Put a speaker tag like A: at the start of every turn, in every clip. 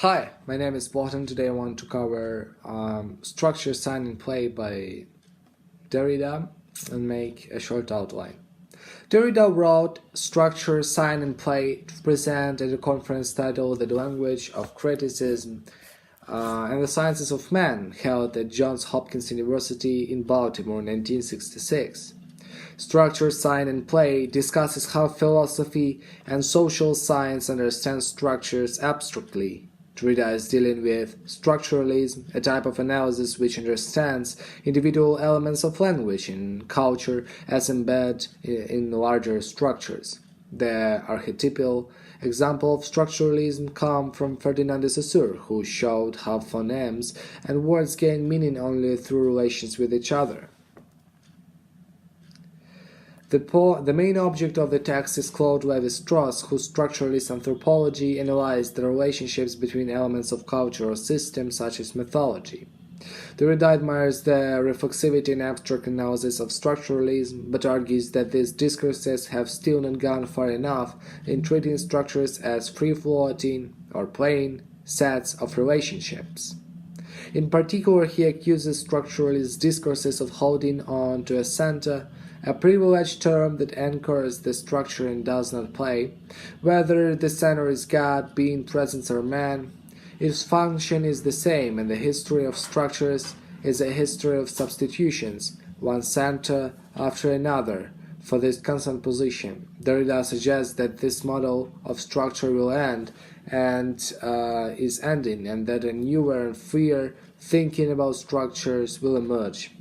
A: Hi, my name is Bolton. Today I want to cover Structure, Sign and Play by Derrida and make a short outline. Derrida wrote Structure, Sign and Play to present at a conference titled The Language of Criticism and the Sciences of Man, held at Johns Hopkins University in Baltimore in 1966. Structure, Sign and Play discusses how philosophy and social science understand structures abstractly. Derrida is dealing with structuralism, a type of analysis which understands individual elements of language and culture as embedded in larger structures. The archetypal example of structuralism come from Ferdinand de Saussure, who showed how phonemes and words gain meaning only through relations with each other. The main object of the text is Claude Lévi-Strauss, whose structuralist anthropology analyzed the relationships between elements of culture or systems such as mythology. Derrida admires the reflexivity and abstract analysis of structuralism, but argues that these discourses have still not gone far enough in treating structures as free-floating or plain sets of relationships. In particular, he accuses structuralist discourses of holding on to a center, a privileged term that anchors the structure and does not play, whether the center is God, being, presence, or man. Its function is the same, and the history of structures is a history of substitutions, one center after another, for this constant position. Derrida suggests that this model of structure will end and is ending, and that a newer and freer thinking about structures will emerge.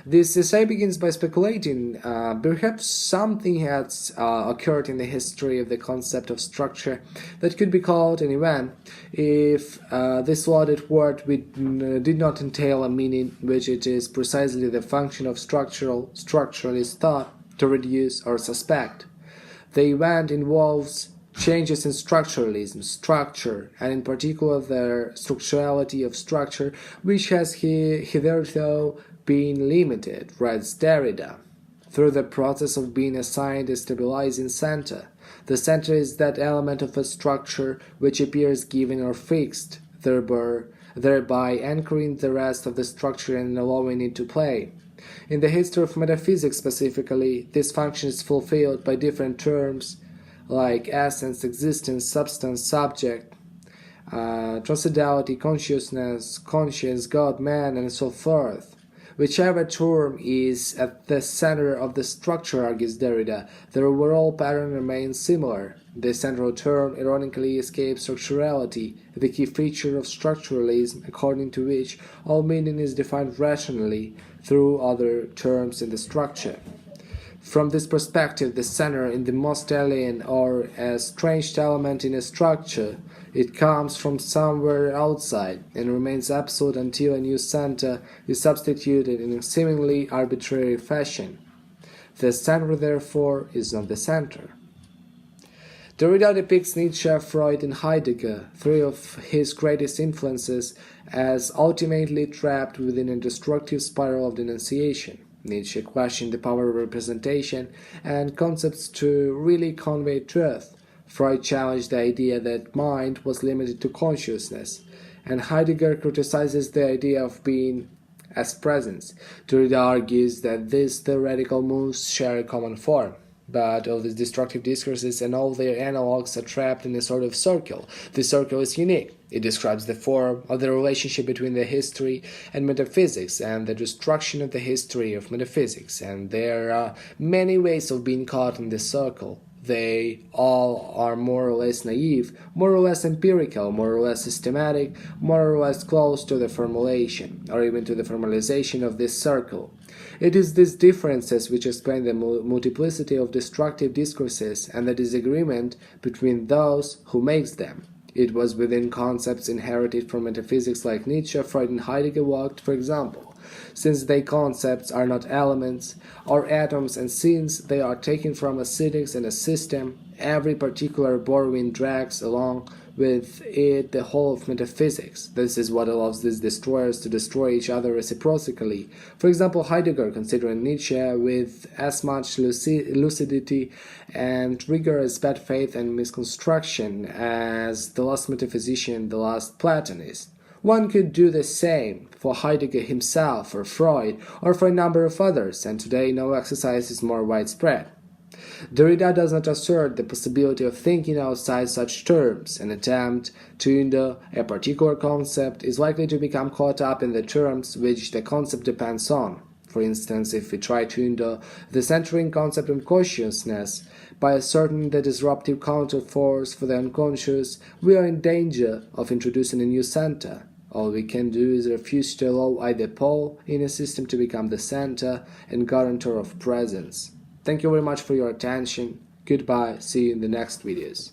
A: This essay begins by speculating perhaps something has occurred in the history of the concept of structure that could be called an event if this lauded word did not entail a meaning which it is precisely the function of structuralist thought to reduce or suspect. The event involves changes in structuralism, structure, and in particular the structurality of structure, which has hitherto been limited, writes Derrida, through the process of being assigned a stabilizing center. The center is that element of a structure which appears given or fixed, thereby anchoring the rest of the structure and allowing it to play. In the history of metaphysics specifically, this function is fulfilled by different terms like essence, existence, substance, subject, transcendentality, consciousness, conscience, God, man, and so forth. Whichever term is at the center of the structure, argues Derrida, the overall pattern remains similar. The central term ironically escapes structurality, the key feature of structuralism, according to which all meaning is defined rationally through other terms in the structure. From this perspective, the center is the most alien or estranged element in a structure. It comes from somewhere outside and remains absolute until a new center is substituted in a seemingly arbitrary fashion. The center, therefore, is not the center. Derrida depicts Nietzsche, Freud, and Heidegger, three of his greatest influences, as ultimately trapped within a destructive spiral of denunciation. Nietzsche questioned the power of representation and concepts to really convey truth. Freud challenged the idea that mind was limited to consciousness, and Heidegger criticizes the idea of being as presence. Derrida argues that these theoretical moves share a common form. But all these destructive discourses and all their analogues are trapped in a sort of circle. This circle is unique. It describes the form of the relationship between the history and metaphysics and the destruction of the history of metaphysics. And there are many ways of being caught in this circle. They all are more or less naive, more or less empirical, more or less systematic, more or less close to the formulation, or even to the formalization of this circle. It is these differences which explain the multiplicity of destructive discourses and the disagreement between those who makes them. It was within concepts inherited from metaphysics like Nietzsche, Freud, and Heidegger walked, for example. Since they concepts are not elements or atoms, and since they are taken from aesthetics and a system, every particular borrowing drags along with it the whole of metaphysics. This is what allows these destroyers to destroy each other reciprocally. For example, Heidegger, considering Nietzsche with as much lucidity and rigor as bad faith and misconstruction as the last metaphysician, the last Platonist. One could do the same for Heidegger himself, or Freud, or for a number of others, and today no exercise is more widespread. Derrida does not assert the possibility of thinking outside such terms. An attempt to hinder a particular concept is likely to become caught up in the terms which the concept depends on. For instance, if we try to hinder the centering concept of consciousness by asserting the disruptive counterforce for the unconscious, we are in danger of introducing a new center. All we can do is refuse to allow either pole in a system to become the center and guarantor of presence. Thank you very much for your attention. Goodbye. See you in the next videos.